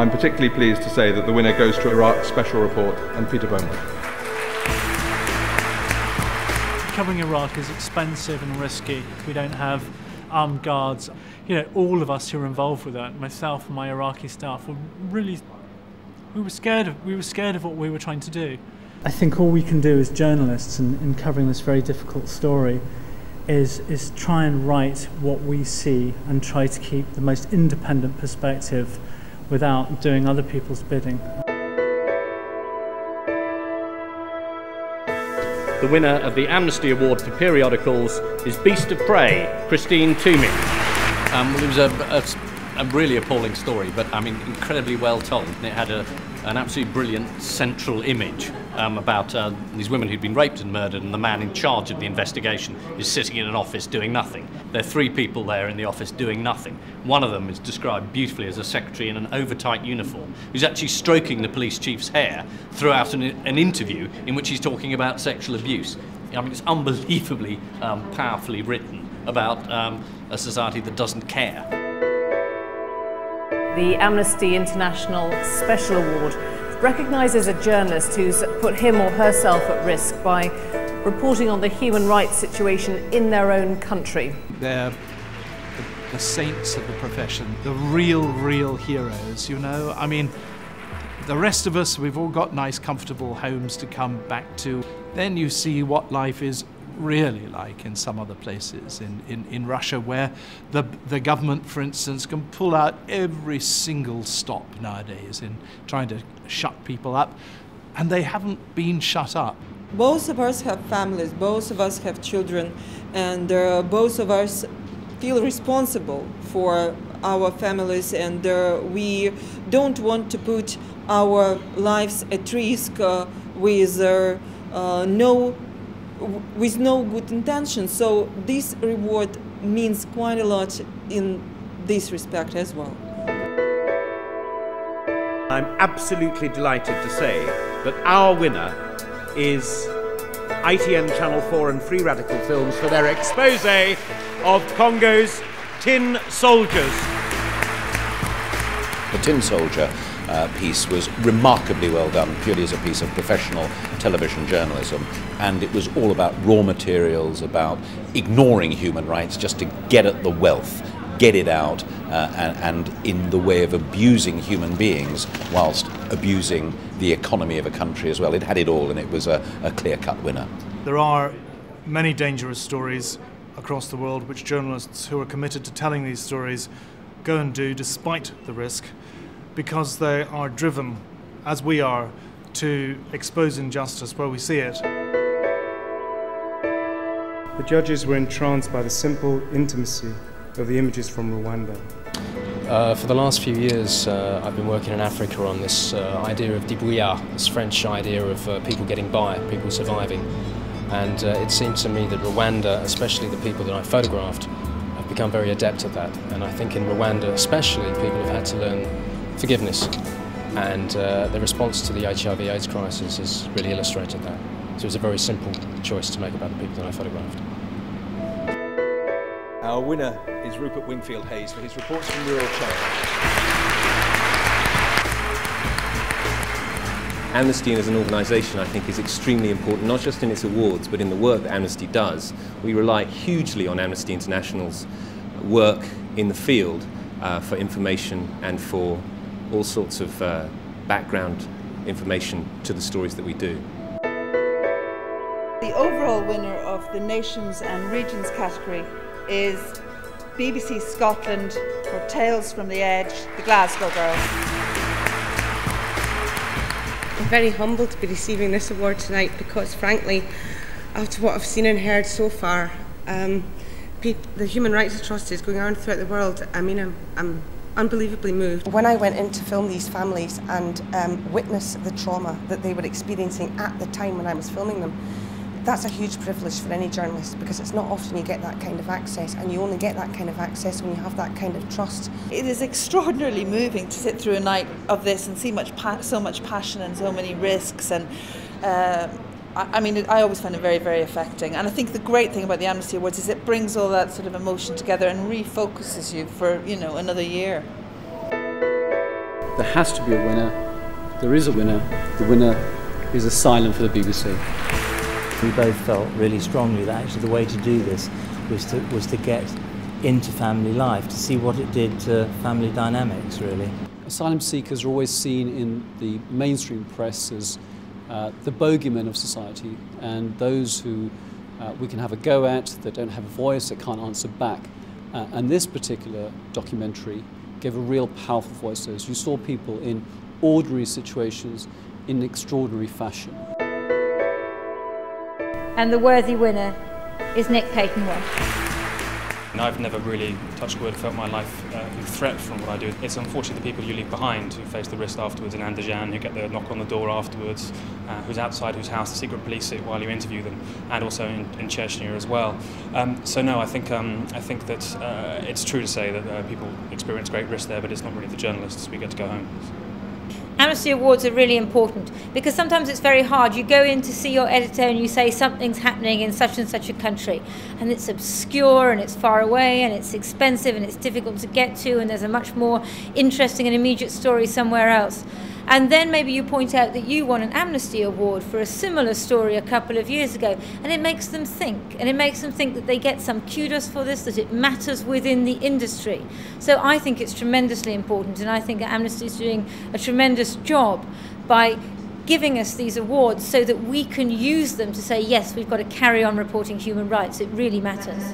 I'm particularly pleased to say that the winner goes to Iraq Special Report and Peter Beaumont. Covering Iraq is expensive and risky. We don't have armed guards. You know, all of us who are involved with that, myself and my Iraqi staff, we were scared of what we were trying to do. I think all we can do as journalists in covering this very difficult story is try and write what we see and try to keep the most independent perspective without doing other people's bidding. The winner of the Amnesty Award for Periodicals is Beast of Prey, Christine Toomey. It was a really appalling story, but I mean incredibly well told, and it had an absolutely brilliant central image about these women who'd been raped and murdered, and the man in charge of the investigation is sitting in an office doing nothing. There are 3 people there in the office doing nothing. One of them is described beautifully as a secretary in an overtight uniform who's actually stroking the police chief's hair throughout an interview in which he's talking about sexual abuse. I mean, it's unbelievably powerfully written about a society that doesn't care. The Amnesty International Special Award recognises a journalist who's put him or herself at risk by reporting on the human rights situation in their own country. They're the saints of the profession, the real heroes, you know. I mean, the rest of us, we've all got nice, comfortable homes to come back to. Then you see what life is really like in some other places, in Russia, where the government, for instance, can pull out every single stop nowadays in trying to shut people up, and they haven't been shut up. Both of us have families, both of us have children, and both of us feel responsible for our families, and we don't want to put our lives at risk with no good intention. So this reward means quite a lot in this respect as well. I'm absolutely delighted to say that our winner is ITN Channel 4 and Free Radical Films for their expose of Congo's tin soldiers. The Tin Soldier piece was remarkably well done, purely as a piece of professional television journalism, and it was all about raw materials, about ignoring human rights just to get at the wealth, get it out, and in the way of abusing human beings whilst abusing the economy of a country as well. It had it all, and it was a clear-cut winner. There are many dangerous stories across the world which journalists who are committed to telling these stories go and do despite the risk, because they are driven, as we are, to expose injustice where we see it. The judges were entranced by the simple intimacy of the images from Rwanda. For the last few years, I've been working in Africa on this idea of débrouillard, this French idea of people getting by, people surviving. And it seemed to me that Rwanda, especially the people that I photographed, have become very adept at that. And I think in Rwanda especially, people have had to learn forgiveness, and the response to the HIV/AIDS crisis has really illustrated that. So it was a very simple choice to make about the people that I photographed. Our winner is Rupert Wingfield Hayes for his reports from rural China. Amnesty as an organisation, I think, is extremely important, not just in its awards, but in the work that Amnesty does. We rely hugely on Amnesty International's work in the field for information and for all sorts of background information to the stories that we do. The overall winner of the Nations and Regions category is BBC Scotland for Tales from the Edge, the Glasgow Girls. I'm very humbled to be receiving this award tonight because, frankly, after what I've seen and heard so far, the human rights atrocities going on throughout the world, I mean, I'm unbelievably moved. When I went in to film these families and witness the trauma that they were experiencing at the time when I was filming them, that's a huge privilege for any journalist, because it's not often you get that kind of access, and you only get that kind of access when you have that kind of trust. It is extraordinarily moving to sit through a night of this and see so much passion and so many risks, and I mean, I always find it very, very affecting. And I think the great thing about the Amnesty Awards is it brings all that sort of emotion together and refocuses you for, you know, another year. The there has to be a winner. There is a winner. The winner is asylum for the BBC. We both felt really strongly that actually the way to do this was to get into family life, to see what it did to family dynamics, really. Asylum seekers are always seen in the mainstream press as the bogeymen of society, and those who we can have a go at, that don't have a voice, that can't answer back. And this particular documentary gave a real powerful voice to those. You saw people in ordinary situations in extraordinary fashion. And the worthy winner is Nick Payton-Welsh. And I've never really, touched wood, felt my life in threat from what I do. It's unfortunately the people you leave behind who face the risk afterwards in Andijan, who get the knock on the door afterwards, who's outside whose house the secret police sit while you interview them, and also in Chechnya as well. So no, I think that it's true to say that people experience great risk there, but it's not really the journalists we get to go home. Amnesty Awards are really important because sometimes it's very hard. You go in to see your editor and you say something's happening in such and such a country, and it's obscure and it's far away and it's expensive and it's difficult to get to, and there's a much more interesting and immediate story somewhere else. And then maybe you point out that you won an Amnesty Award for a similar story a couple of years ago, and it makes them think, and it makes them think that they get some kudos for this, that it matters within the industry. So I think it's tremendously important, and I think that Amnesty is doing a tremendous job by giving us these awards so that we can use them to say, yes, we've got to carry on reporting human rights. It really matters.